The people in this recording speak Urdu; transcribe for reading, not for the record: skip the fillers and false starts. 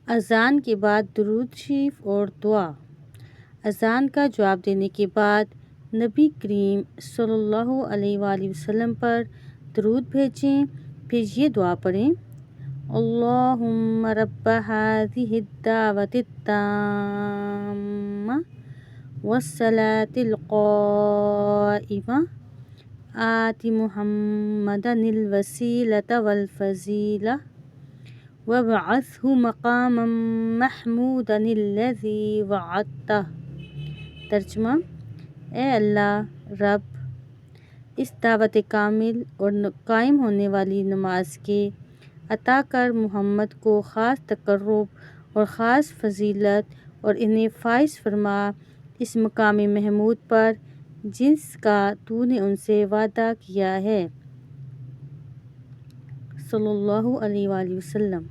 اذان کے بعد درود شریف اور دعا۔ اذان کا جواب دینے کے بعد نبی کریم صلی اللہ علیہ وآلہ وسلم پر درود بھیجیں، پھر یہ دعا پڑھیں: اللہم رب ہذہ الدعوۃ التامہ والصلاۃ القائمہ آت محمدا الوسیلۃ والفضیلہ وابعثہ مقاما محمودا الذی وعدتہ۔ ترجمہ: اے اللہ رب، اس دعوت کامل اور قائم ہونے والی نماز کے عطا کر محمد کو خاص تقرب اور خاص فضیلت، اور انہیں فائز فرما اس مقام محمود پر جس کا تو نے ان سے وعدہ کیا ہے۔ صلی اللہ علیہ وآلہ وسلم۔